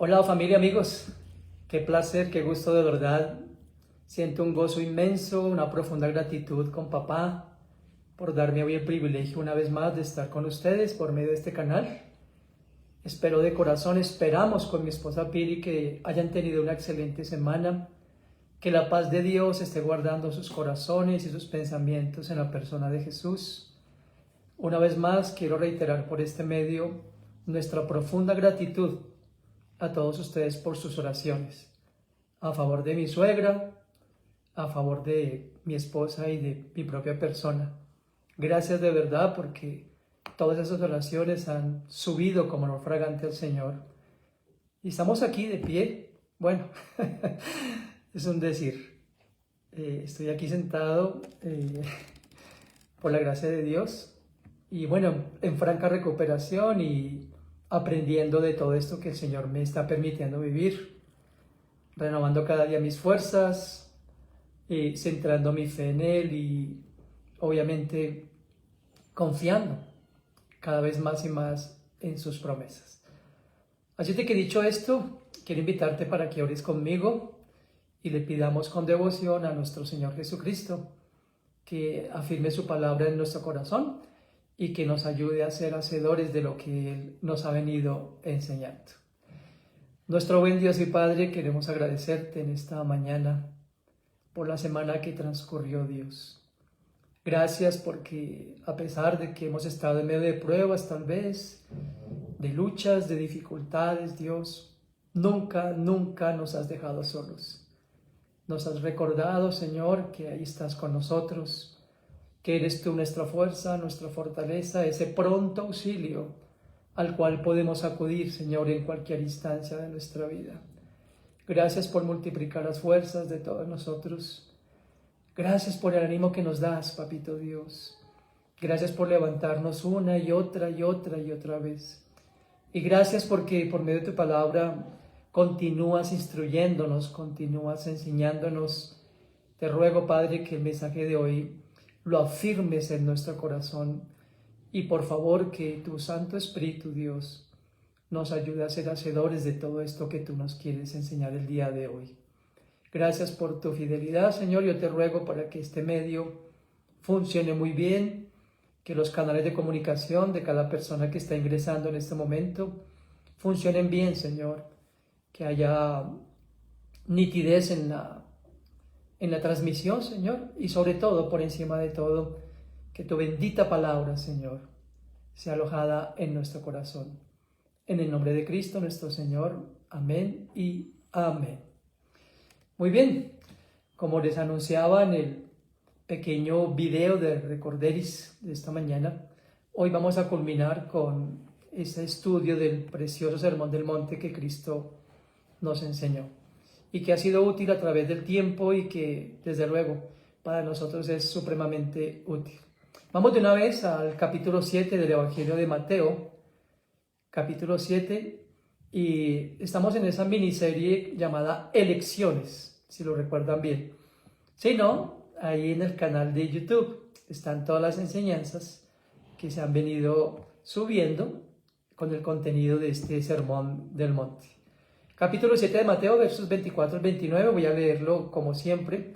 Hola familia, amigos, qué placer, qué gusto de verdad. Siento un gozo inmenso, una profunda gratitud con papá por darme hoy el privilegio una vez más de estar con ustedes por medio de este canal. Espero de corazón, esperamos con mi esposa Piri que hayan tenido una excelente semana, que la paz de Dios esté guardando sus corazones y sus pensamientos en la persona de Jesús. Una vez más quiero reiterar por este medio nuestra profunda gratitud a todos ustedes por sus oraciones, a favor de mi suegra, a favor de mi esposa y de mi propia persona. Gracias de verdad porque todas esas oraciones han subido como olor fragante al Señor. Y estamos aquí de pie. Bueno, es un decir. Estoy aquí sentado por la gracia de Dios y bueno, en franca recuperación y aprendiendo de todo esto que el Señor me está permitiendo vivir, renovando cada día mis fuerzas, centrando mi fe en Él y obviamente confiando cada vez más y más en sus promesas. Así que dicho esto, quiero invitarte para que ores conmigo y le pidamos con devoción a nuestro Señor Jesucristo que afirme su palabra en nuestro corazón y que nos ayude a ser hacedores de lo que Él nos ha venido enseñando. Nuestro buen Dios y Padre, queremos agradecerte en esta mañana por la semana que transcurrió, Dios. Gracias porque a pesar de que hemos estado en medio de pruebas tal vez, de luchas, de dificultades, Dios, nunca nos has dejado solos. Nos has recordado, Señor, que ahí estás con nosotros, que eres tú nuestra fuerza, nuestra fortaleza, ese pronto auxilio al cual podemos acudir, Señor, en cualquier instancia de nuestra vida. Gracias por multiplicar las fuerzas de todos nosotros. Gracias por el ánimo que nos das, Papito Dios. Gracias por levantarnos una y otra y otra y otra vez. Y gracias porque por medio de tu palabra continúas instruyéndonos, continúas enseñándonos. Te ruego, Padre, que el mensaje de hoy lo afirmes en nuestro corazón y por favor que tu Santo Espíritu, Dios, nos ayude a ser hacedores de todo esto que tú nos quieres enseñar el día de hoy. Gracias por tu fidelidad, Señor. Yo te ruego para que este medio funcione muy bien, que los canales de comunicación de cada persona que está ingresando en este momento funcionen bien, Señor. Que haya nitidez en la transmisión, Señor. Y sobre todo, por encima de todo, que tu bendita palabra, Señor, sea alojada en nuestro corazón. En el nombre de Cristo nuestro Señor. Amén y amén. Muy bien, como les anunciaba en el pequeño video de Recorderis de esta mañana, hoy vamos a culminar con este estudio del precioso Sermón del Monte que Cristo nos enseñó y que ha sido útil a través del tiempo y que desde luego para nosotros es supremamente útil. Vamos de una vez al capítulo 7 del Evangelio de Mateo, capítulo 7, y estamos en esa miniserie llamada Elecciones, si lo recuerdan bien. Si no, ahí en el canal de YouTube están todas las enseñanzas que se han venido subiendo con el contenido de este Sermón del Monte. Capítulo 7 de Mateo, versos 24 al 29, voy a leerlo como siempre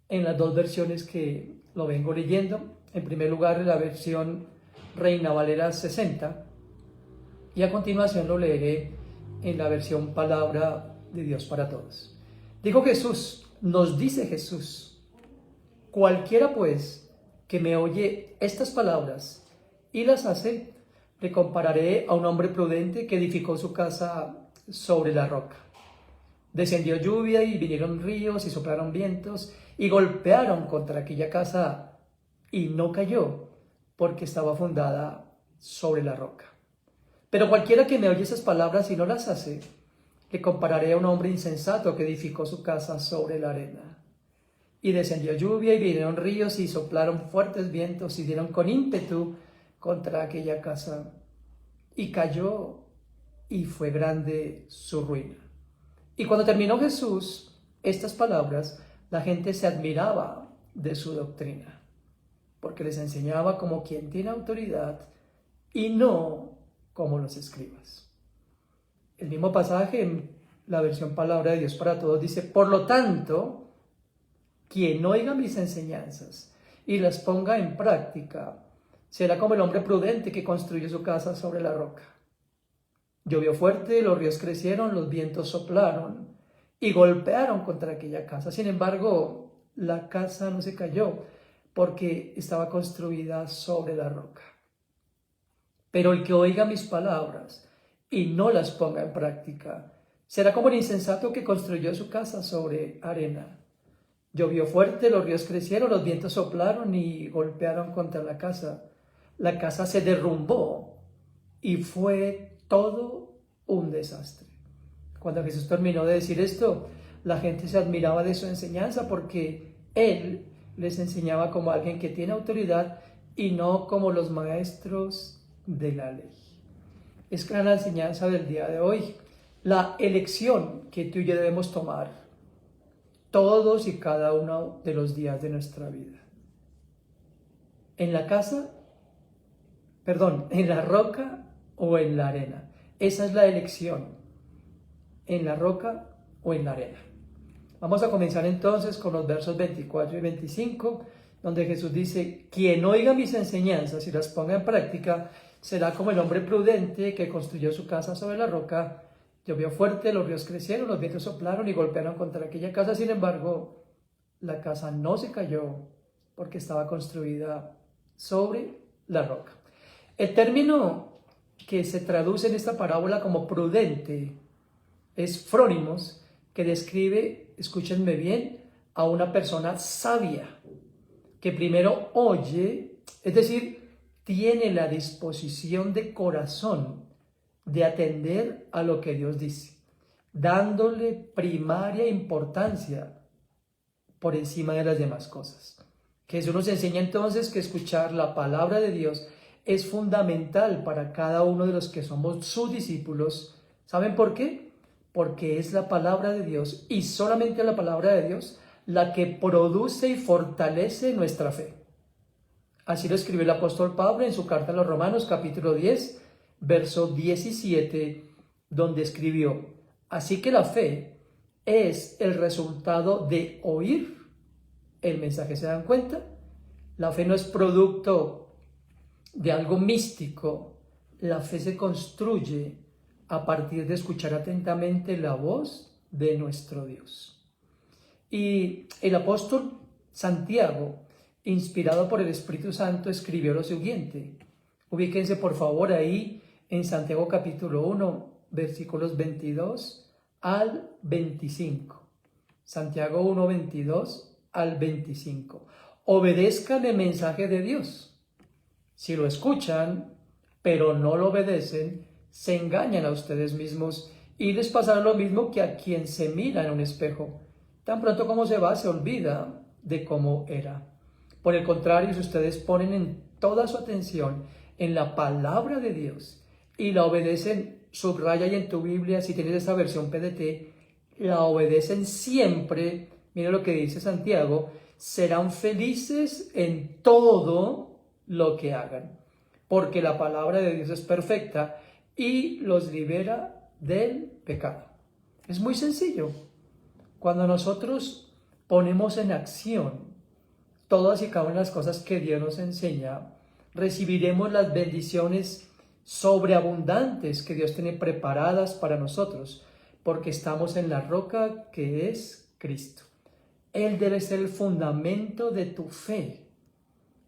en las dos versiones que lo vengo leyendo. En primer lugar, la versión Reina Valera 60, y a continuación lo leeré en la versión Palabra de Dios para Todos. Dijo Jesús, nos dice Jesús, cualquiera pues que me oye estas palabras y las hace, le compararé a un hombre prudente que edificó su casa sobre la roca. Descendió lluvia y vinieron ríos y soplaron vientos y golpearon contra aquella casa y no cayó porque estaba fundada sobre la roca. Pero cualquiera que me oye esas palabras y no las hace, le compararé a un hombre insensato que edificó su casa sobre la arena. Y descendió lluvia y vinieron ríos y soplaron fuertes vientos y dieron con ímpetu contra aquella casa. Y cayó y fue grande su ruina. Y cuando terminó Jesús estas palabras, la gente se admiraba de su doctrina, porque les enseñaba como quien tiene autoridad y no como los escribas. el mismo pasaje en la versión Palabra de Dios para Todos dice: por lo tanto, quien oiga mis enseñanzas y las ponga en práctica, será como el hombre prudente que construyó su casa sobre la roca. Llovió fuerte, los ríos crecieron, los vientos soplaron y golpearon contra aquella casa. Sin embargo, la casa no se cayó porque estaba construida sobre la roca. Pero el que oiga mis palabras y no las ponga en práctica, será como el insensato que construyó su casa sobre arena. Llovió fuerte, los ríos crecieron, los vientos soplaron y golpearon contra la casa. La casa se derrumbó y fue todo un desastre. Cuando Jesús terminó de decir esto, la gente se admiraba de su enseñanza porque Él les enseñaba como alguien que tiene autoridad y no como los maestros de la ley. Es clara la enseñanza del día de hoy, la elección que tú y yo debemos tomar todos y cada uno de los días de nuestra vida. En la roca o en la arena. Esa es la elección, en la roca o en la arena. Vamos a comenzar entonces con los versos 24 y 25, donde Jesús dice: quien oiga mis enseñanzas y las ponga en práctica, será como el hombre prudente que construyó su casa sobre la roca. Llovió fuerte, los ríos crecieron, los vientos soplaron y golpearon contra aquella casa. Sin embargo, la casa no se cayó porque estaba construida sobre la roca. El término que se traduce en esta parábola como prudente es frónimos, que describe, escúchenme bien, a una persona sabia, que primero oye, es decir, tiene la disposición de corazón de atender a lo que Dios dice, dándole primaria importancia por encima de las demás cosas. Jesús nos enseña entonces que escuchar la palabra de Dios es fundamental para cada uno de los que somos sus discípulos. ¿Saben por qué? Porque es la palabra de Dios y solamente la palabra de Dios la que produce y fortalece nuestra fe. Así lo escribió el apóstol Pablo en su carta a los Romanos, capítulo 10, verso 17, donde escribió: así que la fe es el resultado de oír el mensaje. ¿Se dan cuenta? La fe no es producto de algo místico. La fe se construye a partir de escuchar atentamente la voz de nuestro Dios. Y el apóstol Santiago, inspirado por el Espíritu Santo, escribió lo siguiente. Ubíquense por favor ahí en Santiago capítulo 1, versículos 22 al 25. Santiago 1, 22 al 25. Obedezcan el mensaje de Dios. Si lo escuchan, pero no lo obedecen, se engañan a ustedes mismos y les pasará lo mismo que a quien se mira en un espejo. Tan pronto como se va, se olvida de cómo era. Por el contrario, si ustedes ponen en toda su atención en la palabra de Dios y la obedecen, subraya y en tu Biblia, si tienes esa versión PDT, la obedecen siempre, mira lo que dice Santiago, serán felices en todo lo que hagan, porque la palabra de Dios es perfecta y los libera del pecado. Es muy sencillo. Cuando nosotros ponemos en acción todas y cada una de las cosas que Dios nos enseña, recibiremos las bendiciones sobreabundantes que Dios tiene preparadas para nosotros, porque estamos en la roca que es Cristo. Él debe ser el fundamento de tu fe.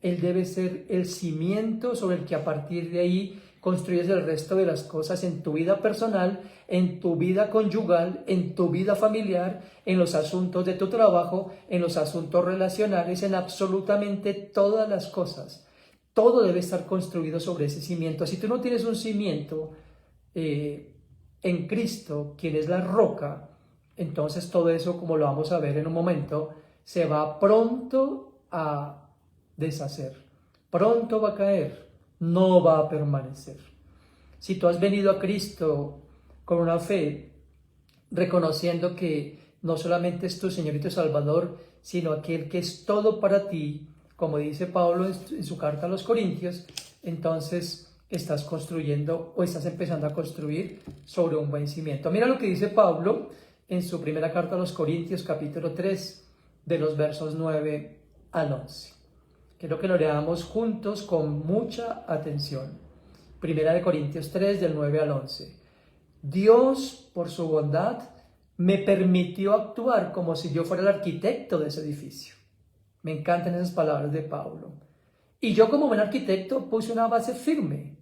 Él debe ser el cimiento sobre el que a partir de ahí construyes el resto de las cosas en tu vida personal, en tu vida conyugal, en tu vida familiar, en los asuntos de tu trabajo, en los asuntos relacionales, en absolutamente todas las cosas. Todo debe estar construido sobre ese cimiento. Si tú no tienes un cimiento en Cristo, quien es la roca, entonces todo eso, como lo vamos a ver en un momento, se va pronto a deshacer, pronto va a caer, no va a permanecer. Si tú has venido a Cristo con una fe, reconociendo que no solamente es tu Señor y tu Salvador, sino aquel que es todo para ti, como dice Pablo en su carta a los Corintios, entonces estás construyendo o estás empezando a construir sobre un buen cimiento. Mira lo que dice Pablo en su primera carta a los Corintios, capítulo 3, de los versos 9 al 11. Quiero que lo leamos juntos con mucha atención. Primera de Corintios 3, del 9 al 11. Dios, por su bondad, me permitió actuar como si yo fuera el arquitecto de ese edificio. Me encantan esas palabras de Pablo. Y yo, como buen arquitecto, puse una base firme.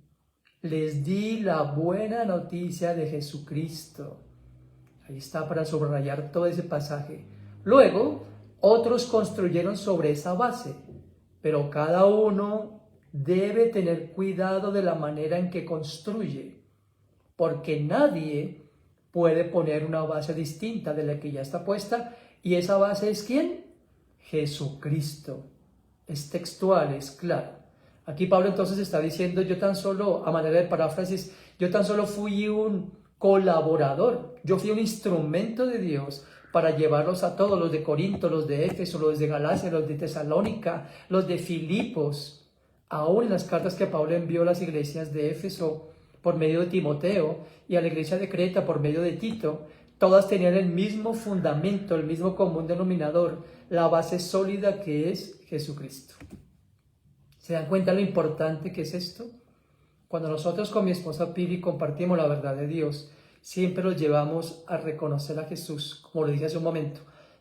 Les di la buena noticia de Jesucristo. Ahí está para subrayar todo ese pasaje. Luego, otros construyeron sobre esa base, pero cada uno debe tener cuidado de la manera en que construye, porque nadie puede poner una base distinta de la que ya está puesta. ¿Y esa base es quién? Jesucristo. Es textual, es claro. Aquí Pablo entonces está diciendo, yo tan solo, a manera de paráfrasis, yo tan solo fui un colaborador, yo fui un instrumento de Dios para llevarlos a todos, los de Corinto, los de Éfeso, los de Galacia, los de Tesalónica, los de Filipos, aún en las cartas que Pablo envió a las iglesias de Éfeso por medio de Timoteo y a la iglesia de Creta por medio de Tito, todas tenían el mismo fundamento, el mismo común denominador, la base sólida que es Jesucristo. ¿Se dan cuenta lo importante que es esto? Cuando nosotros con mi esposa Pili compartimos la verdad de Dios, siempre los llevamos a reconocer a Jesús, como lo dije hace un momento,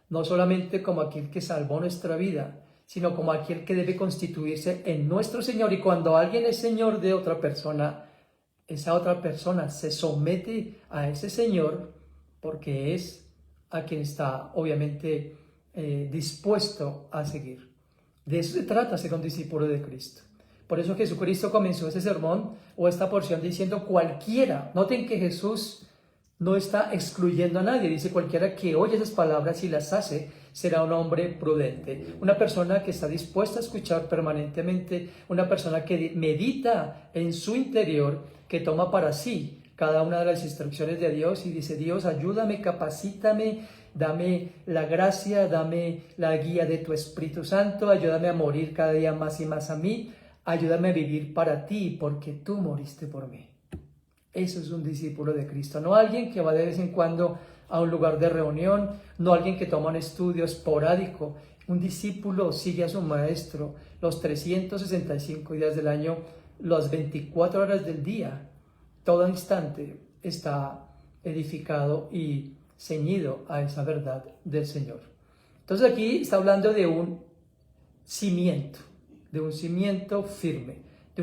no solamente como aquel que salvó nuestra vida, sino como aquel que debe constituirse en nuestro Señor. Y cuando alguien es Señor de otra persona, esa otra persona se somete a ese Señor porque es a quien está obviamente dispuesto a seguir. De eso se trata ser un discípulo de Cristo. Por eso Jesucristo comenzó ese sermón o esta porción diciendo cualquiera. Noten que Jesús no está excluyendo a nadie. Dice cualquiera que oye esas palabras y las hace será un hombre prudente. Una persona que está dispuesta a escuchar permanentemente. Una persona que medita en su interior, que toma para sí cada una de las instrucciones de Dios y dice, Dios, ayúdame, capacítame, dame la gracia, dame la guía de tu Espíritu Santo, ayúdame a morir cada día más y más a mí, ayúdame a vivir para ti, porque tú moriste por mí. Eso es un discípulo de Cristo, no alguien que va de vez en cuando a un lugar de reunión, no alguien que toma un estudio esporádico. Un discípulo sigue a su maestro los 365 días del año, las 24 horas del día. Todo instante está edificado y ceñido a esa verdad del Señor. Entonces aquí está hablando de un cimiento firme, de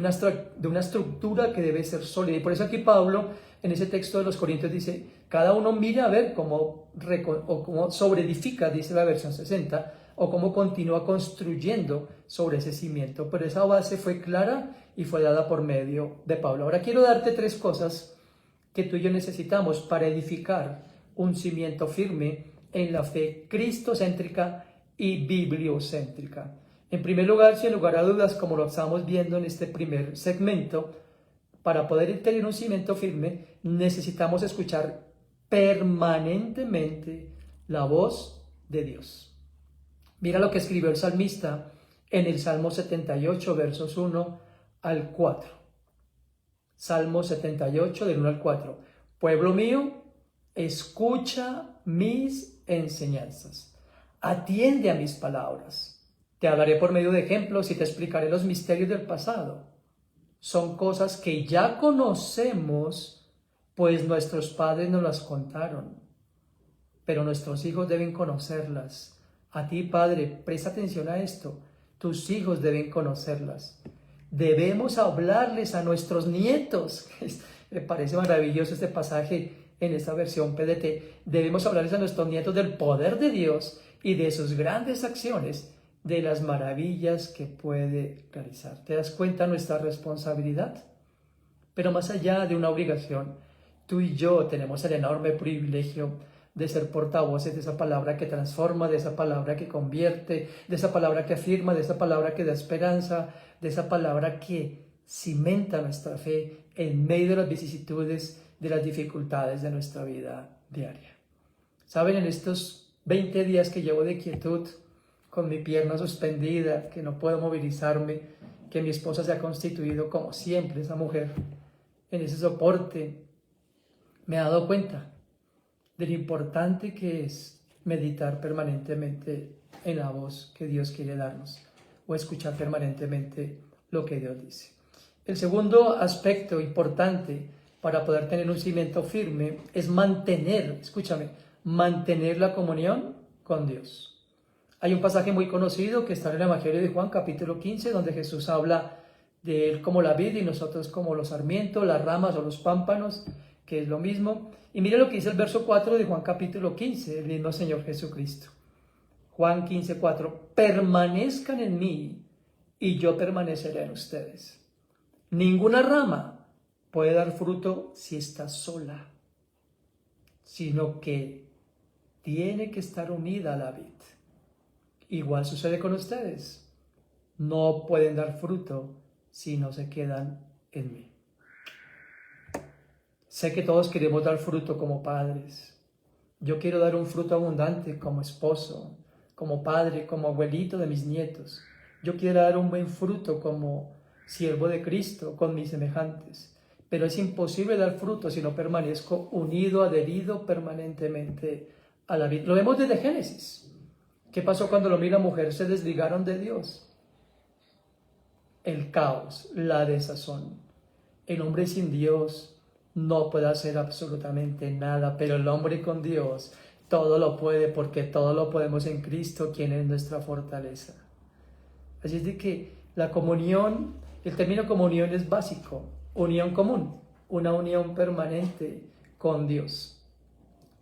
una estructura que debe ser sólida. Y por eso aquí Pablo, en ese texto de los Corintios, dice, cada uno mira a ver cómo sobreedifica, dice la versión 60, o cómo continúa construyendo sobre ese cimiento. Pero esa base fue clara y fue dada por medio de Pablo. Ahora quiero darte 3 cosas que tú y yo necesitamos para edificar un cimiento firme en la fe cristocéntrica y bibliocéntrica. En primer lugar, sin lugar a dudas, como lo estamos viendo en este primer segmento, para poder tener un cimiento firme, necesitamos escuchar permanentemente la voz de Dios. Mira lo que escribió el salmista en el Salmo 78, versos 1 al 4. Salmo 78, del 1 al 4. Pueblo mío, escucha mis enseñanzas. Atiende a mis palabras. Te hablaré por medio de ejemplos y te explicaré los misterios del pasado. Son cosas que ya conocemos, pues nuestros padres nos las contaron. Pero nuestros hijos deben conocerlas. A ti, padre, presta atención a esto. Tus hijos deben conocerlas. Debemos hablarles a nuestros nietos. Me parece maravilloso este pasaje en esta versión PDT. Debemos hablarles a nuestros nietos del poder de Dios y de sus grandes acciones, de las maravillas que puede realizar. ¿Te das cuenta de nuestra responsabilidad? Pero más allá de una obligación, tú y yo tenemos el enorme privilegio de ser portavoces de esa palabra que transforma, de esa palabra que convierte, de esa palabra que afirma, de esa palabra que da esperanza, de esa palabra que cimenta nuestra fe en medio de las vicisitudes, de las dificultades de nuestra vida diaria. ¿Saben? En estos 20 días que llevo de quietud, con mi pierna suspendida, que no puedo movilizarme, que mi esposa se ha constituido como siempre, esa mujer, en ese soporte, me he dado cuenta de lo importante que es meditar permanentemente en la voz que Dios quiere darnos o escuchar permanentemente lo que Dios dice. El segundo aspecto importante para poder tener un cimiento firme es mantener la comunión con Dios. Hay un pasaje muy conocido que está en el Evangelio de Juan, capítulo 15, donde Jesús habla de Él como la vid y nosotros como los sarmientos, las ramas o los pámpanos, que es lo mismo. Y mire lo que dice el verso 4 de Juan capítulo 15, el mismo Señor Jesucristo. Juan 15, 4. Permanezcan en mí y yo permaneceré en ustedes. Ninguna rama puede dar fruto si está sola, sino que tiene que estar unida a la vid. Igual sucede con ustedes. No pueden dar fruto si no se quedan en mí. Sé que todos queremos dar fruto como padres. Yo quiero dar un fruto abundante como esposo, como padre, como abuelito de mis nietos. Yo quiero dar un buen fruto como siervo de Cristo con mis semejantes. Pero es imposible dar fruto si no permanezco unido, adherido permanentemente a la vida. Lo vemos desde Génesis. ¿Qué pasó cuando el hombre y la mujer se desligaron de Dios? El caos, la desazón. El hombre sin Dios no puede hacer absolutamente nada, pero el hombre con Dios todo lo puede, porque todo lo podemos en Cristo, quien es nuestra fortaleza. Así es de que la comunión, el término comunión es básico, unión común, una unión permanente con Dios.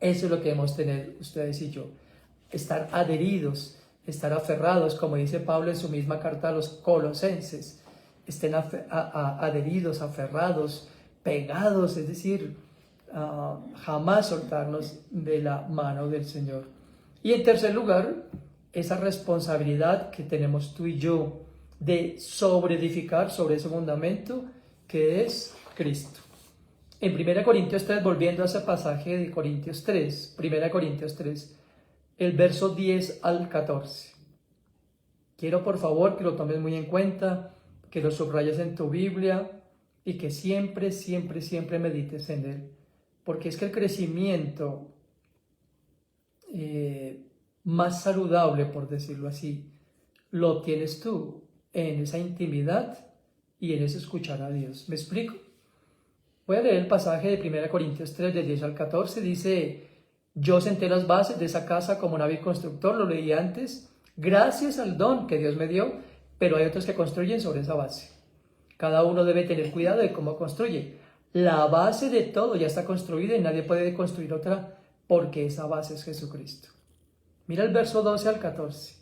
Eso es lo que debemos tener ustedes y yo. Estar adheridos, estar aferrados, como dice Pablo en su misma carta a los Colosenses. Estén adheridos, aferrados, pegados, es decir, jamás soltarnos de la mano del Señor. Y en tercer lugar, esa responsabilidad que tenemos tú y yo de sobreedificar sobre ese fundamento que es Cristo. En 1 Corintios 3, volviendo a ese pasaje de Corintios 3, 1 Corintios 3, el verso 10 al 14. Quiero por favor que lo tomes muy en cuenta, que lo subrayes en tu Biblia y que siempre, siempre, siempre medites en él. Porque es que el crecimiento más saludable, por decirlo así, lo tienes tú en esa intimidad y en ese escuchar a Dios. ¿Me explico? Voy a leer el pasaje de 1 Corintios 3, del 10 al 14. Dice: yo senté las bases de esa casa como Naví constructor, lo leí antes, gracias al don que Dios me dio, pero hay otros que construyen sobre esa base. Cada uno debe tener cuidado de cómo construye. La base de todo ya está construida y nadie puede construir otra, porque esa base es Jesucristo. Mira el verso 12 al 14.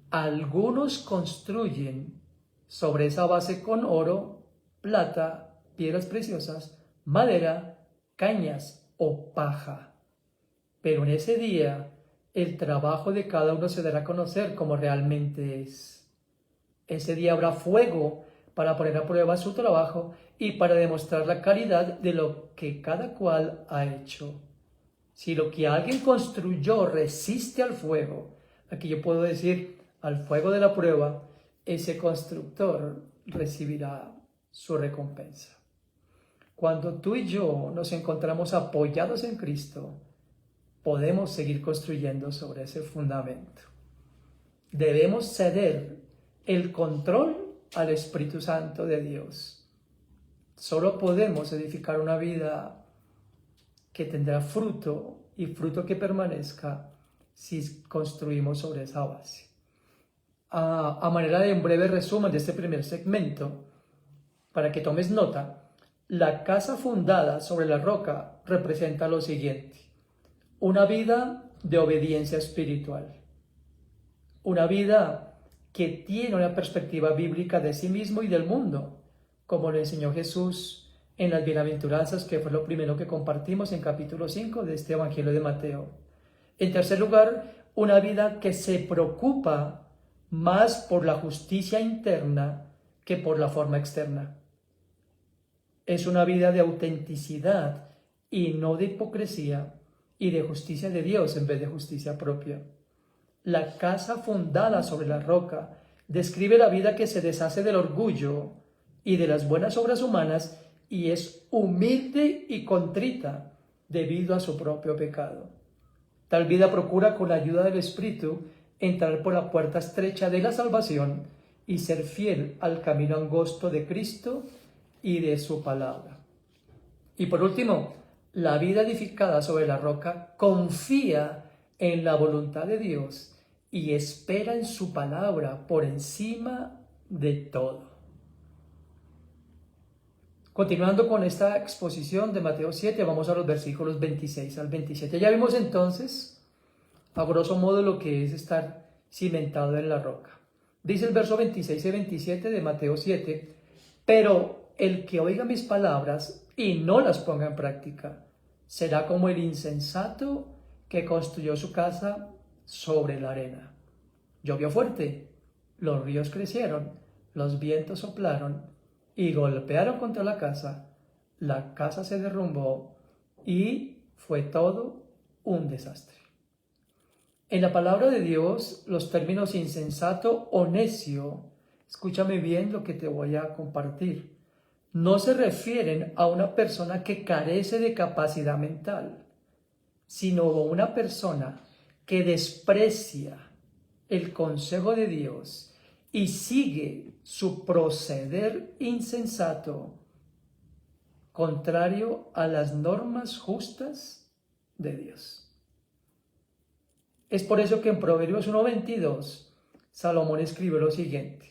Algunos construyen sobre esa base con oro, plata, piedras preciosas, madera, cañas o paja. Pero en ese día el trabajo de cada uno se dará a conocer como realmente es. Ese día habrá fuego para poner a prueba su trabajo y para demostrar la calidad de lo que cada cual ha hecho. Si lo que alguien construyó resiste al fuego, aquí yo puedo decir al fuego de la prueba, ese constructor recibirá su recompensa. Cuando tú y yo nos encontramos apoyados en Cristo, podemos seguir construyendo sobre ese fundamento. Debemos ceder el control al Espíritu Santo de Dios. Solo podemos edificar una vida que tendrá fruto y fruto que permanezca si construimos sobre esa base. A manera de un breve resumen de este primer segmento, para que tomes nota, la casa fundada sobre la roca representa lo siguiente: una vida de obediencia espiritual, una vida que tiene una perspectiva bíblica de sí mismo y del mundo, como lo enseñó Jesús en las bienaventuranzas, que fue lo primero que compartimos en capítulo 5 de este Evangelio de Mateo. En tercer lugar, una vida que se preocupa más por la justicia interna que por la forma externa. Es una vida de autenticidad y no de hipocresía, y de justicia de Dios en vez de justicia propia. La casa fundada sobre la roca Describe la vida que se deshace del orgullo y de las buenas obras humanas y es humilde y contrita debido a su propio pecado. Tal vida procura con la ayuda del Espíritu entrar por la puerta estrecha de la salvación y ser fiel al camino angosto de Cristo y de su palabra. Y por último, la vida edificada sobre la roca confía en la voluntad de Dios y espera en su palabra por encima de todo. Continuando con esta exposición de Mateo 7, vamos a los versículos 26 al 27. Ya vimos entonces, a grosso modo, lo que es estar cimentado en la roca. Dice el verso 26 y 27 de Mateo 7, pero el que oiga mis palabras y no las ponga en práctica, será como el insensato que construyó su casa sobre la arena. Llovió fuerte, los ríos crecieron, los vientos soplaron y golpearon contra la casa se derrumbó y fue todo un desastre. En la palabra de Dios, los términos insensato o necio, escúchame bien lo que te voy a compartir, no se refieren a una persona que carece de capacidad mental, sino a una persona que desprecia el consejo de Dios y sigue su proceder insensato, contrario a las normas justas de Dios. Es por eso que en Proverbios 1:22, Salomón escribe lo siguiente.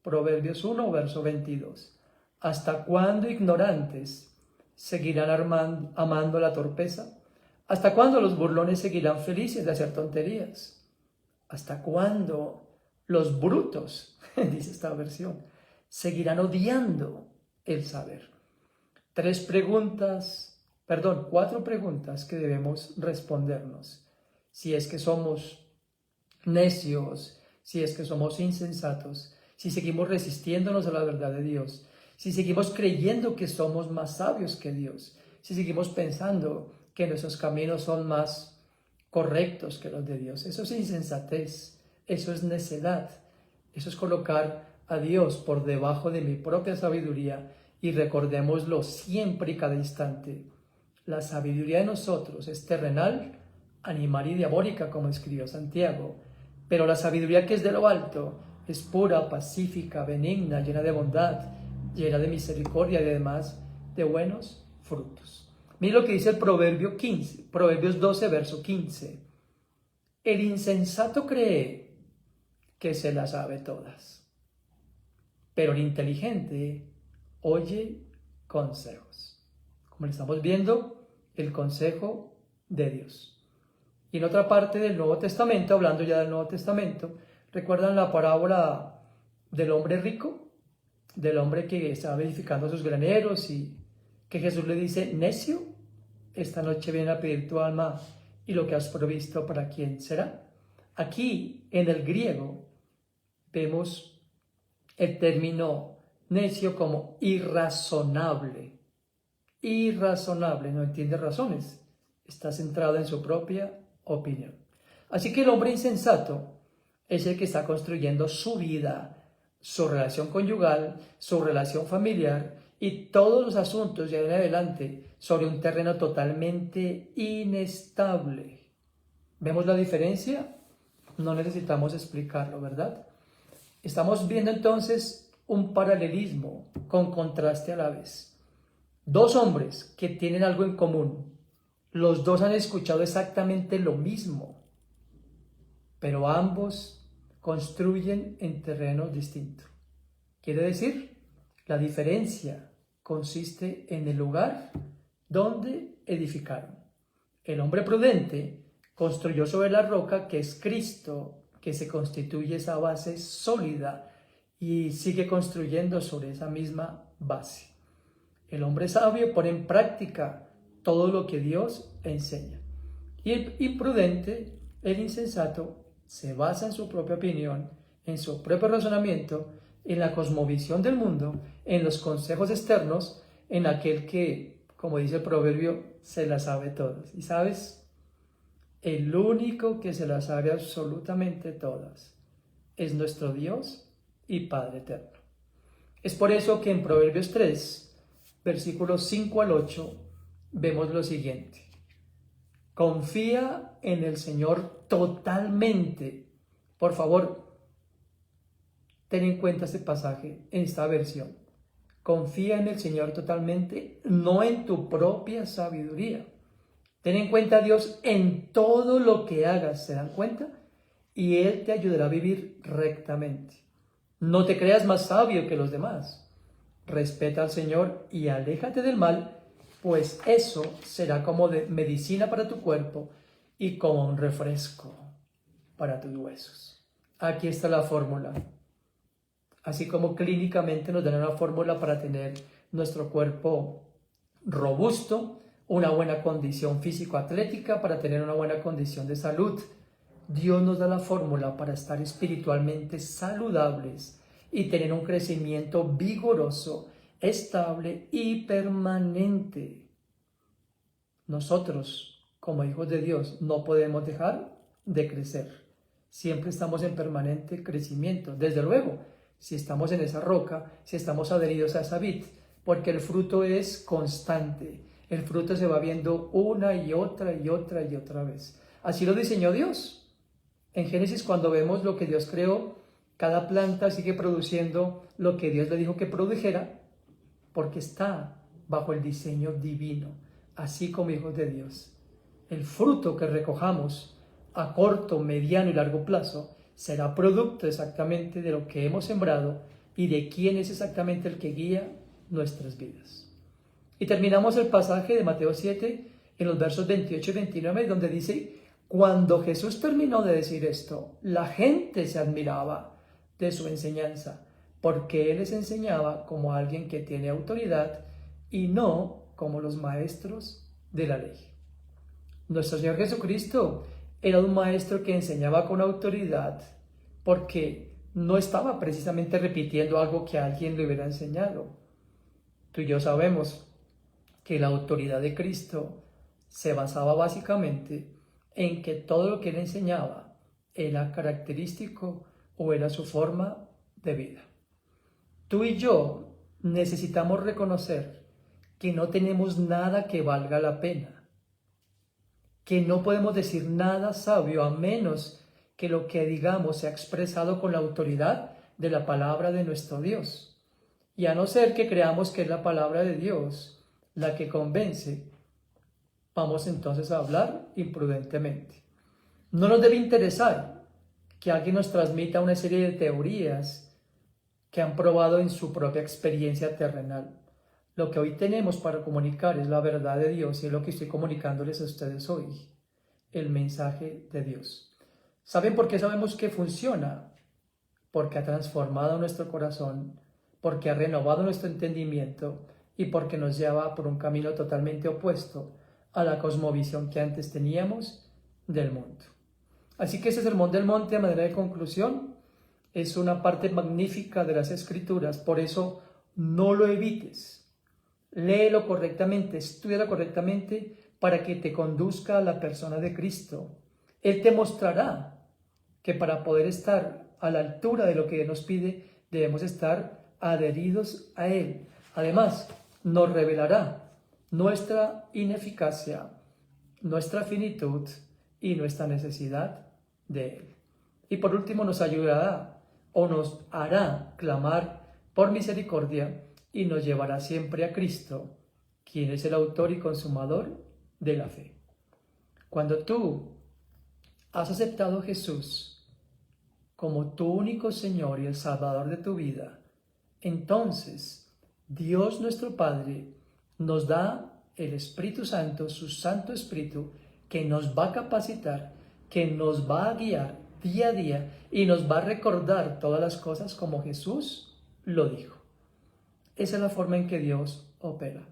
Proverbios 1, verso 22. ¿Hasta cuándo ignorantes seguirán amando la torpeza? ¿Hasta cuándo los burlones seguirán felices de hacer tonterías? ¿Hasta cuándo los brutos, dice esta versión, seguirán odiando el saber? Cuatro preguntas que debemos respondernos. Si es que somos necios, si es que somos insensatos, si seguimos resistiéndonos a la verdad de Dios, si seguimos creyendo que somos más sabios que Dios, si seguimos pensando que nuestros caminos son más correctos que los de Dios. Eso es insensatez, eso es necedad, eso es colocar a Dios por debajo de mi propia sabiduría y recordémoslo siempre y cada instante. La sabiduría de nosotros es terrenal, animal y diabólica, como escribió Santiago, pero la sabiduría que es de lo alto es pura, pacífica, benigna, llena de bondad, llena de misericordia y además de buenos frutos. Mira lo que dice el Proverbios 12, verso 15. El insensato cree que se las sabe todas, pero el inteligente oye consejos. Como le estamos viendo, el consejo de Dios. Y en otra parte del Nuevo Testamento, hablando ya del Nuevo Testamento, ¿recuerdan la parábola del hombre rico? Del hombre que estaba edificando sus graneros y que Jesús le dice, necio, esta noche viene a pedir tu alma y lo que has provisto, ¿para quién será? Aquí, en el griego, vemos el término necio como irrazonable. Irrazonable, no entiende razones, está centrado en su propia opinión. Así que el hombre insensato es el que está construyendo su vida, su relación conyugal, su relación familiar y todos los asuntos de ahí en adelante sobre un terreno totalmente inestable. ¿Vemos la diferencia? No necesitamos explicarlo, ¿verdad? Estamos viendo entonces un paralelismo con contraste a la vez. Dos hombres que tienen algo en común. Los dos han escuchado exactamente lo mismo, pero ambos construyen en terrenos distintos. Quiere decir, la diferencia consiste en el lugar donde edificaron. El hombre prudente construyó sobre la roca que es Cristo, que se constituye esa base sólida y sigue construyendo sobre esa misma base. El hombre sabio pone en práctica todo lo que Dios enseña. Y el imprudente, el insensato, se basa en su propia opinión, en su propio razonamiento, en la cosmovisión del mundo, en los consejos externos, en aquel que, como dice el proverbio, se las sabe todas. ¿Y sabes? El único que se las sabe absolutamente todas es nuestro Dios y Padre eterno. Es por eso que en Proverbios 3, versículos 5 al 8, vemos lo siguiente. Confía en el Señor totalmente. Por favor, ten en cuenta este pasaje en esta versión. Confía en el Señor totalmente, no en tu propia sabiduría. Ten en cuenta a Dios en todo lo que hagas, ¿se dan cuenta? Y Él te ayudará a vivir rectamente. No te creas más sabio que los demás. Respeta al Señor y aléjate del mal, pues eso será como de medicina para tu cuerpo y como un refresco para tus huesos. Aquí está la fórmula. Así como clínicamente nos dan una fórmula para tener nuestro cuerpo robusto, una buena condición físico-atlética, para tener una buena condición de salud. Dios nos da la fórmula para estar espiritualmente saludables y tener un crecimiento vigoroso, estable y permanente. Nosotros, como hijos de Dios, no podemos dejar de crecer. Siempre estamos en permanente crecimiento. Desde luego, si estamos en esa roca, si estamos adheridos a esa vid, porque el fruto es constante. El fruto se va viendo una y otra y otra y otra vez. Así lo diseñó Dios. En Génesis, cuando vemos lo que Dios creó, cada planta sigue produciendo lo que Dios le dijo que produjera, porque está bajo el diseño divino, así como hijos de Dios. El fruto que recojamos a corto, mediano y largo plazo será producto exactamente de lo que hemos sembrado y de quién es exactamente el que guía nuestras vidas. Y terminamos el pasaje de Mateo 7 en los versos 28 y 29, donde dice: cuando Jesús terminó de decir esto, la gente se admiraba de su enseñanza, porque Él les enseñaba como alguien que tiene autoridad y no como los maestros de la ley. Nuestro Señor Jesucristo era un maestro que enseñaba con autoridad, porque no estaba precisamente repitiendo algo que alguien le hubiera enseñado. Tú y yo sabemos que la autoridad de Cristo se basaba básicamente en que todo lo que Él enseñaba era característico o era su forma de vida. Tú y yo necesitamos reconocer que no tenemos nada que valga la pena, que no podemos decir nada sabio a menos que lo que digamos sea expresado con la autoridad de la palabra de nuestro Dios. Y a no ser que creamos que es la palabra de Dios la que convence, vamos entonces a hablar imprudentemente. No nos debe interesar que alguien nos transmita una serie de teorías que han probado en su propia experiencia terrenal. Lo que hoy tenemos para comunicar es la verdad de Dios y es lo que estoy comunicándoles a ustedes hoy, el mensaje de Dios. ¿Saben por qué sabemos que funciona? Porque ha transformado nuestro corazón, porque ha renovado nuestro entendimiento y porque nos lleva por un camino totalmente opuesto a la cosmovisión que antes teníamos del mundo. Así que ese sermón del monte, a manera de conclusión, es una parte magnífica de las Escrituras. Por eso no lo evites. Léelo correctamente, estúdialo correctamente para que te conduzca a la persona de Cristo. Él te mostrará que para poder estar a la altura de lo que nos pide, debemos estar adheridos a Él. Además, nos revelará nuestra ineficacia, nuestra finitud y nuestra necesidad de Él. Y por último, nos ayudará o nos hará clamar por misericordia y nos llevará siempre a Cristo, quien es el autor y consumador de la fe. Cuando tú has aceptado a Jesús como tu único Señor y el Salvador de tu vida, entonces Dios nuestro Padre nos da el Espíritu Santo, su Santo Espíritu, que nos va a capacitar, que nos va a guiar día a día y nos va a recordar todas las cosas como Jesús lo dijo. Esa es la forma en que Dios opera.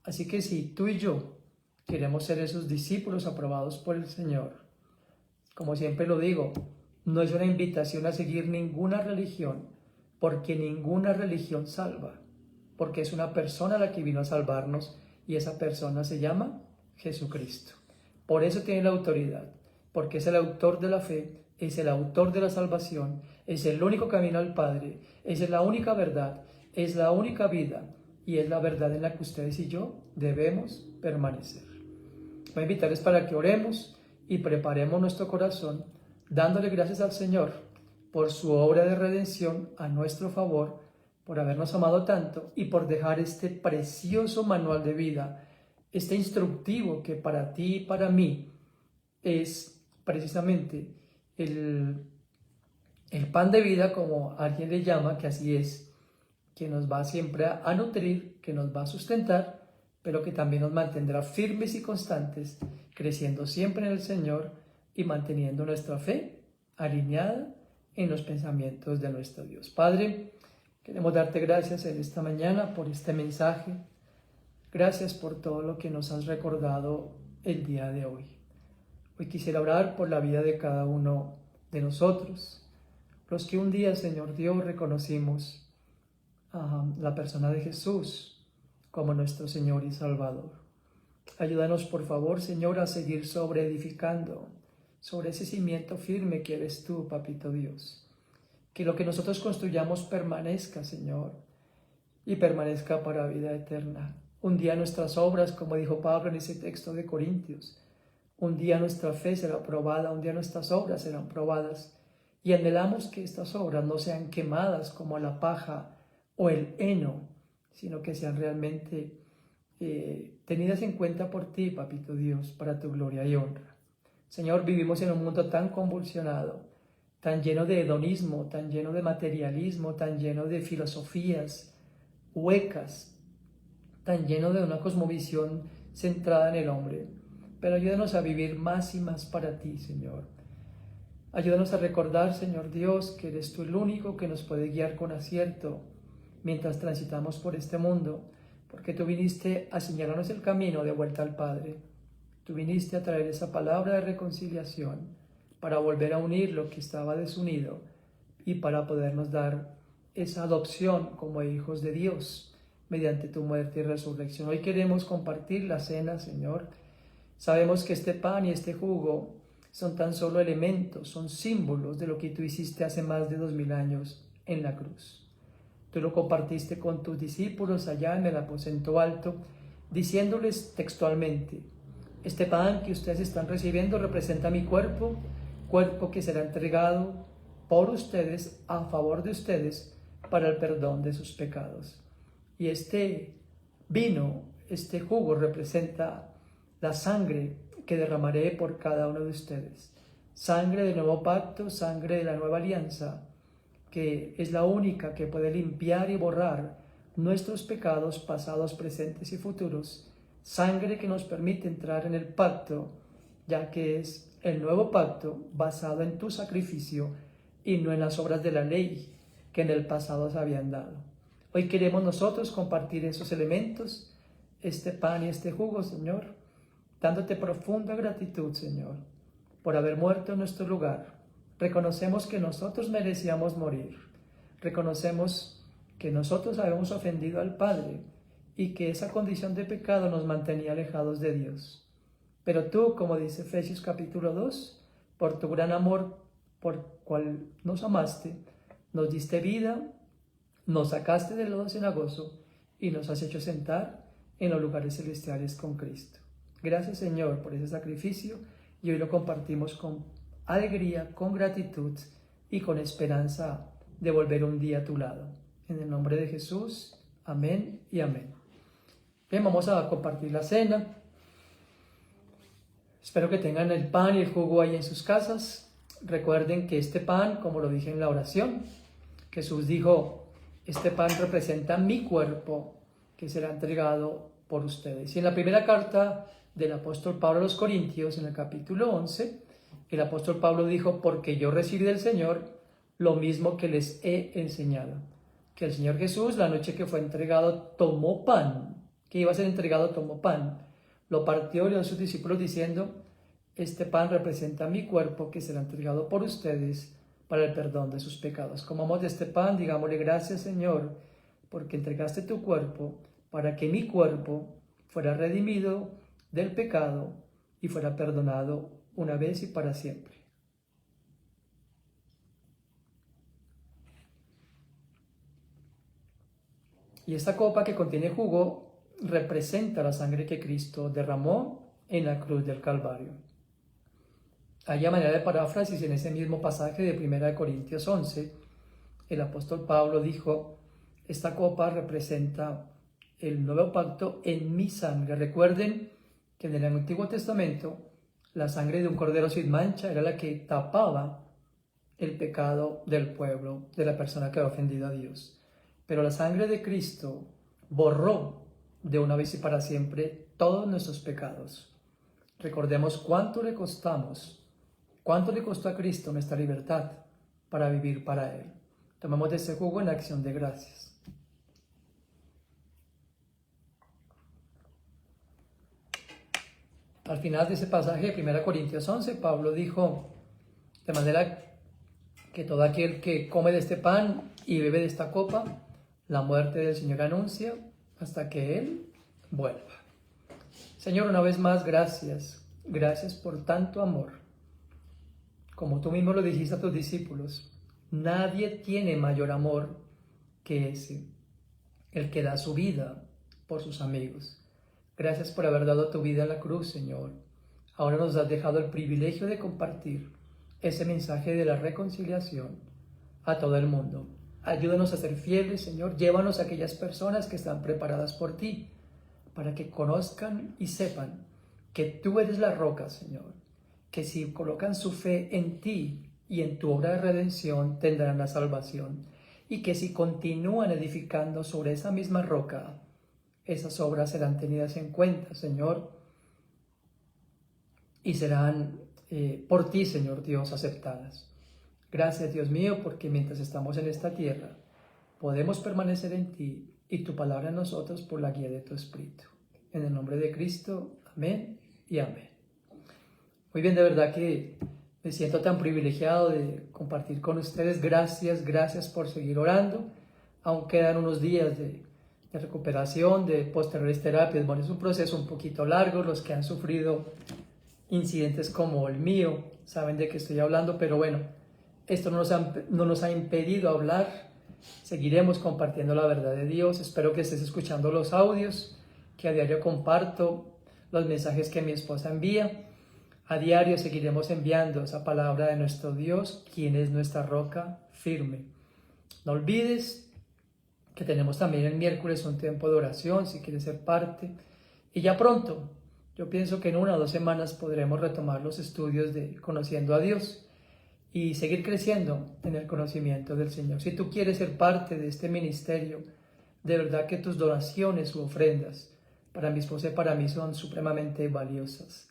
Así que si tú y yo queremos ser esos discípulos aprobados por el Señor, como siempre lo digo, no es una invitación a seguir ninguna religión, porque ninguna religión salva, porque es una persona la que vino a salvarnos y esa persona se llama Jesucristo. Por eso tiene la autoridad, porque es el autor de la fe, es el autor de la salvación, es el único camino al Padre, es la única verdad, es la única vida y es la verdad en la que ustedes y yo debemos permanecer. Voy a invitarles para que oremos y preparemos nuestro corazón dándole gracias al Señor por su obra de redención a nuestro favor, por habernos amado tanto y por dejar este precioso manual de vida, este instructivo que para ti y para mí es precisamente el pan de vida, como alguien le llama, que así es, que nos va siempre a nutrir, que nos va a sustentar, pero que también nos mantendrá firmes y constantes, creciendo siempre en el Señor y manteniendo nuestra fe alineada en los pensamientos de nuestro Dios. Padre, queremos darte gracias en esta mañana por este mensaje. Gracias por todo lo que nos has recordado el día de hoy. Hoy quisiera orar por la vida de cada uno de nosotros, los que un día, Señor Dios, reconocimos a la persona de Jesús como nuestro Señor y Salvador. Ayúdanos, por favor, Señor, a seguir sobreedificando sobre ese cimiento firme que eres tú, Papito Dios. Que lo que nosotros construyamos permanezca, Señor, y permanezca para vida eterna. Un día nuestras obras, como dijo Pablo en ese texto de Corintios, un día nuestra fe será probada, un día nuestras obras serán probadas, y anhelamos que estas obras no sean quemadas como la paja o el heno, sino que sean realmente tenidas en cuenta por ti, Papito Dios, para tu gloria y honra. Señor, vivimos en un mundo tan convulsionado, tan lleno de hedonismo, tan lleno de materialismo, tan lleno de filosofías huecas, tan lleno de una cosmovisión centrada en el hombre. Pero ayúdanos a vivir más y más para ti, Señor. Ayúdanos a recordar, Señor Dios, que eres tú el único que nos puede guiar con acierto mientras transitamos por este mundo, porque tú viniste a señalarnos el camino de vuelta al Padre. Tú viniste a traer esa palabra de reconciliación para volver a unir lo que estaba desunido y para podernos dar esa adopción como hijos de Dios mediante tu muerte y resurrección. Hoy queremos compartir la cena, Señor. Sabemos que este pan y este jugo son tan solo elementos, son símbolos de lo que tú hiciste hace más de 2000 años en la cruz. Tú lo compartiste con tus discípulos allá en el aposento alto, diciéndoles textualmente: este pan que ustedes están recibiendo representa mi cuerpo, cuerpo que será entregado por ustedes, a favor de ustedes, para el perdón de sus pecados. Y este vino, este jugo representa la sangre que derramaré por cada uno de ustedes. Sangre del nuevo pacto, sangre de la nueva alianza, que es la única que puede limpiar y borrar nuestros pecados pasados, presentes y futuros. Sangre que nos permite entrar en el pacto, ya que es el nuevo pacto basado en tu sacrificio y no en las obras de la ley que en el pasado se habían dado. Hoy queremos nosotros compartir esos elementos, este pan y este jugo, Señor, dándote profunda gratitud, Señor, por haber muerto en nuestro lugar. Reconocemos que nosotros merecíamos morir. Reconocemos que nosotros habíamos ofendido al Padre y que esa condición de pecado nos mantenía alejados de Dios. Pero tú, como dice Efesios capítulo 2, por tu gran amor por cual nos amaste, nos diste vida, nos sacaste del lodo cenagoso y nos has hecho sentar en los lugares celestiales con Cristo. Gracias, Señor, por ese sacrificio, y hoy lo compartimos con alegría, con gratitud y con esperanza de volver un día a tu lado. En el nombre de Jesús, amén y amén. Bien, vamos a compartir la cena. Espero que tengan el pan y el jugo ahí en sus casas. Recuerden que este pan, como lo dije en la oración, Jesús dijo: este pan representa mi cuerpo que será entregado por ustedes. Y en la primera carta del apóstol Pablo a los Corintios, en el capítulo 11, el apóstol Pablo dijo: porque yo recibí del Señor lo mismo que les he enseñado. Que el Señor Jesús, la noche que fue entregado, tomó pan, que iba a ser entregado, tomó pan, lo partió y dio a sus discípulos diciendo: este pan representa mi cuerpo que será entregado por ustedes para el perdón de sus pecados. Comamos de este pan, digámosle: gracias, Señor, porque entregaste tu cuerpo para que mi cuerpo fuera redimido del pecado y fuera perdonado una vez y para siempre. Y esta copa que contiene jugo representa la sangre que Cristo derramó en la cruz del Calvario. Hay a manera de paráfrasis en ese mismo pasaje de 1 Corintios 11, el apóstol Pablo dijo: esta copa representa el nuevo pacto en mi sangre. Recuerden que en el Antiguo Testamento la sangre de un cordero sin mancha era la que tapaba el pecado del pueblo, de la persona que había ofendido a Dios. Pero la sangre de Cristo borró de una vez y para siempre todos nuestros pecados. Recordemos cuánto le costó a Cristo nuestra libertad para vivir para Él. Tomemos de ese jugo en acción de gracias. Al final de ese pasaje de 1 Corintios 11, Pablo dijo: de manera que todo aquel que come de este pan y bebe de esta copa, la muerte del Señor anuncia hasta que Él vuelva. Señor, una vez más, gracias. Gracias por tanto amor. Como tú mismo lo dijiste a tus discípulos, nadie tiene mayor amor que ese, el que da su vida por sus amigos. Gracias por haber dado tu vida en la cruz, Señor. Ahora nos has dejado el privilegio de compartir ese mensaje de la reconciliación a todo el mundo. Ayúdanos a ser fieles, Señor. Llévanos a aquellas personas que están preparadas por ti, para que conozcan y sepan que tú eres la roca, Señor. Que si colocan su fe en ti y en tu obra de redención, tendrán la salvación. Y que si continúan edificando sobre esa misma roca, esas obras serán tenidas en cuenta, Señor, y serán por ti, Señor Dios, aceptadas. Gracias, Dios mío, porque mientras estamos en esta tierra, podemos permanecer en ti y tu palabra en nosotros por la guía de tu Espíritu. En el nombre de Cristo, amén y amén. Muy bien, de verdad que me siento tan privilegiado de compartir con ustedes. Gracias por seguir orando. Aún quedan unos días de recuperación, de posteriores terapias. Bueno, es un proceso un poquito largo. Los que han sufrido incidentes como el mío saben de qué estoy hablando, pero bueno, esto no nos ha impedido hablar. Seguiremos compartiendo la verdad de Dios. Espero que estés escuchando los audios que a diario comparto, los mensajes que mi esposa envía. A diario seguiremos enviando esa palabra de nuestro Dios, quien es nuestra roca firme. No olvides que tenemos también el miércoles un tiempo de oración, si quieres ser parte. Y ya pronto, yo pienso que en 1 o 2 semanas podremos retomar los estudios de Conociendo a Dios y seguir creciendo en el conocimiento del Señor. Si tú quieres ser parte de este ministerio, de verdad que tus donaciones u ofrendas para mi esposa y para mí son supremamente valiosas.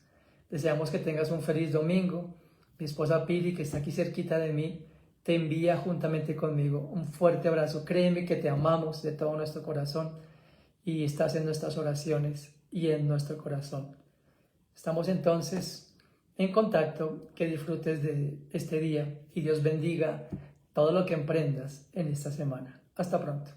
Deseamos que tengas un feliz domingo. Mi esposa Pili, que está aquí cerquita de mí, te envía juntamente conmigo un fuerte abrazo. Créeme que te amamos de todo nuestro corazón y estás en nuestras oraciones y en nuestro corazón. Estamos entonces en contacto. Que disfrutes de este día y Dios bendiga todo lo que emprendas en esta semana. Hasta pronto.